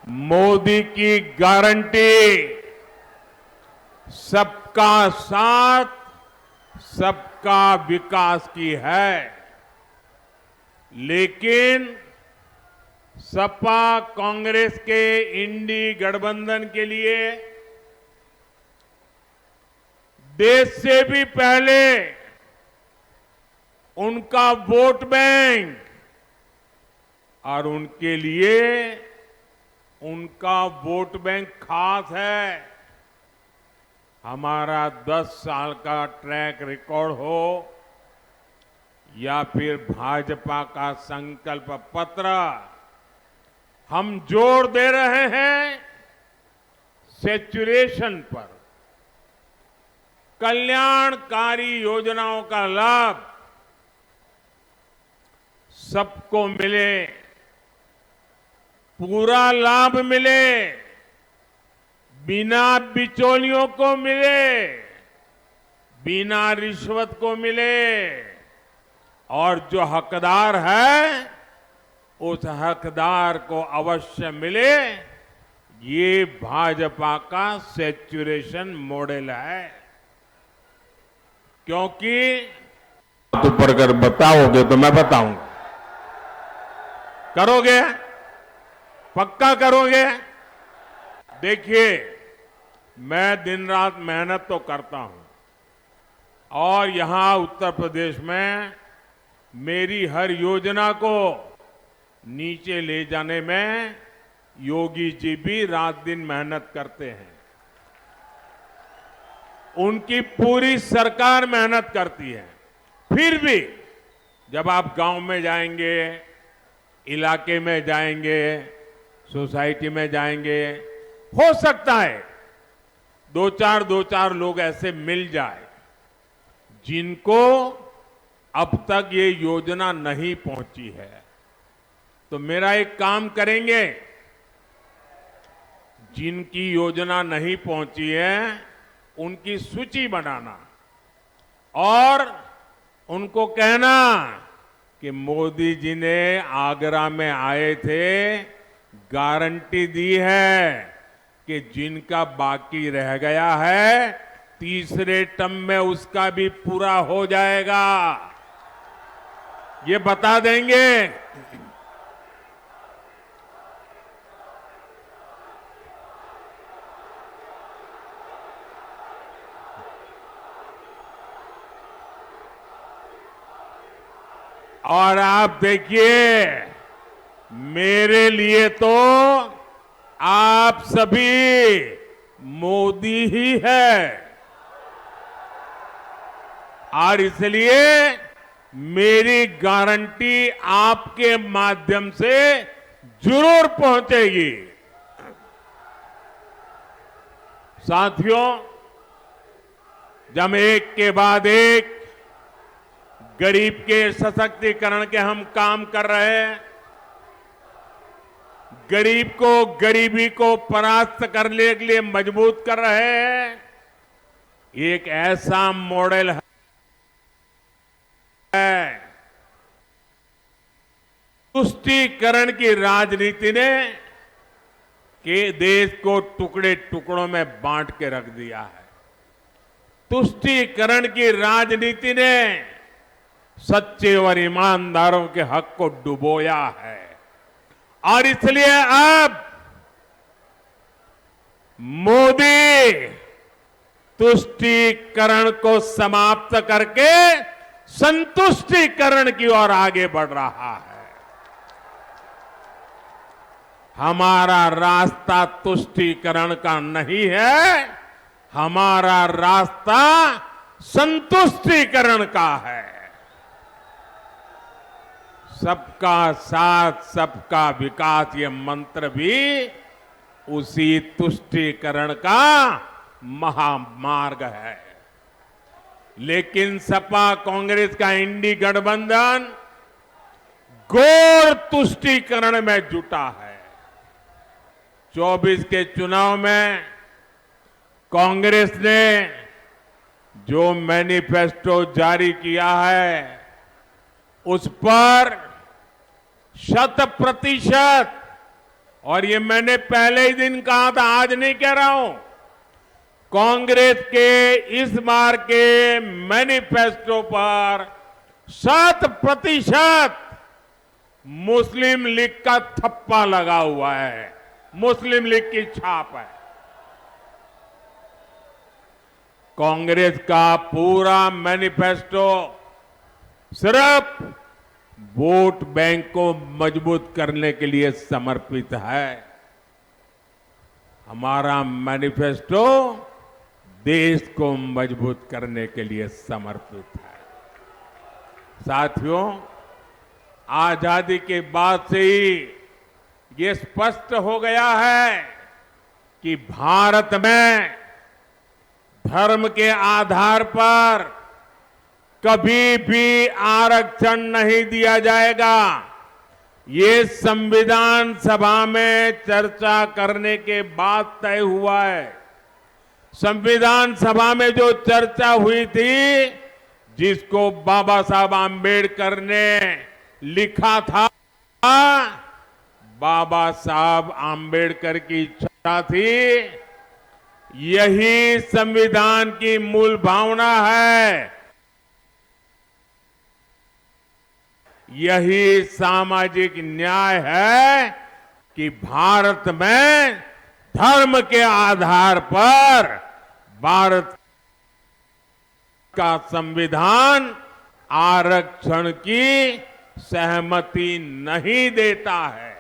मोदी की गारंटी सबका साथ, सबका विकास की है। लेकिन सपा कांग्रेस के इंडी गठबंधन के लिए देश से भी पहले उनका वोट बैंक और उनके लिए उनका वोट बैंक खास है। हमारा 10 साल का ट्रैक रिकॉर्ड हो या फिर भाजपा का संकल्प पत्र, हम जोर दे रहे हैं सैचुरेशन पर। कल्याणकारी योजनाओं का लाभ सबको मिले, पूरा लाभ मिले, बिना बिचौलियों को मिले, बिना रिश्वत को मिले, और जो हकदार है उस हकदार को अवश्य मिले। ये भाजपा का सैचुरेशन मॉडल है। क्योंकि ऊपर कर बताओगे तो मैं बताऊंगा। करोगे? पक्का करोगे? देखिए, मैं दिन रात मेहनत तो करता हूं और यहां उत्तर प्रदेश में मेरी हर योजना को नीचे ले जाने में योगी जी भी रात दिन मेहनत करते हैं। उनकी पूरी सरकार मेहनत करती है। फिर भी जब आप गांव में जाएंगे, इलाके में जाएंगे, सोसाइटी में जाएंगे, हो सकता है दो चार लोग ऐसे मिल जाए जिनको अब तक ये योजना नहीं पहुंची है। तो मेरा एक काम करेंगे, जिनकी योजना नहीं पहुंची है उनकी सूची बनाना और उनको कहना कि मोदी जी ने आगरा में आए थे, गारंटी दी है कि जिनका बाकी रह गया है तीसरे टर्म में उसका भी पूरा हो जाएगा। ये बता देंगे। और आप देखिए, मेरे लिए तो आप सभी मोदी ही है और इसलिए मेरी गारंटी आपके माध्यम से जरूर पहुंचेगी। साथियों, जब एक के बाद एक गरीब के सशक्तिकरण के हम काम कर रहे हैं, गरीब को गरीबी को परास्त करने के लिए मजबूत कर रहे हैं, एक ऐसा मॉडल है तुष्टीकरण की राजनीति ने कि देश को टुकड़े टुकड़ों में बांट के रख दिया है। तुष्टीकरण की राजनीति ने सच्चे और ईमानदारों के हक को डुबोया है और इसलिए अब मोदी तुष्टीकरण को समाप्त करके संतुष्टीकरण की ओर आगे बढ़ रहा है। हमारा रास्ता तुष्टीकरण का नहीं है, हमारा रास्ता संतुष्टीकरण का है। सबका साथ, सबका विकास, ये मंत्र भी उसी तुष्टीकरण का महामार्ग है। लेकिन सपा कांग्रेस का इंडी गठबंधन घोर तुष्टीकरण में जुटा है। 24 के चुनाव में कांग्रेस ने जो मैनिफेस्टो जारी किया है उस पर 100% और ये मैंने पहले ही दिन कहा था, आज नहीं कह रहा हूं। कांग्रेस के इस बार के मैनिफेस्टो पर 100% मुस्लिम लीग का थप्पा लगा हुआ है, मुस्लिम लीग की छाप है। कांग्रेस का पूरा मैनिफेस्टो सिर्फ वोट बैंक को मजबूत करने के लिए समर्पित है। हमारा मैनिफेस्टो देश को मजबूत करने के लिए समर्पित है। साथियों, आजादी के बाद से ही ये स्पष्ट हो गया है कि भारत में धर्म के आधार पर कभी भी आरक्षण नहीं दिया जाएगा। ये संविधान सभा में चर्चा करने के बाद तय हुआ है। संविधान सभा में जो चर्चा हुई थी, जिसको बाबा साहब आम्बेडकर ने लिखा था, बाबा साहब आम्बेडकर की इच्छा थी, यही संविधान की मूल भावना है, यही सामाजिक न्याय है कि भारत में धर्म के आधार पर भारत का संविधान आरक्षण की सहमति नहीं देता है।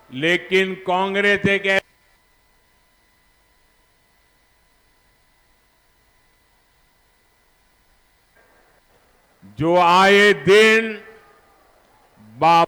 लेकिन कांग्रेस एक जो आए दिन बाबा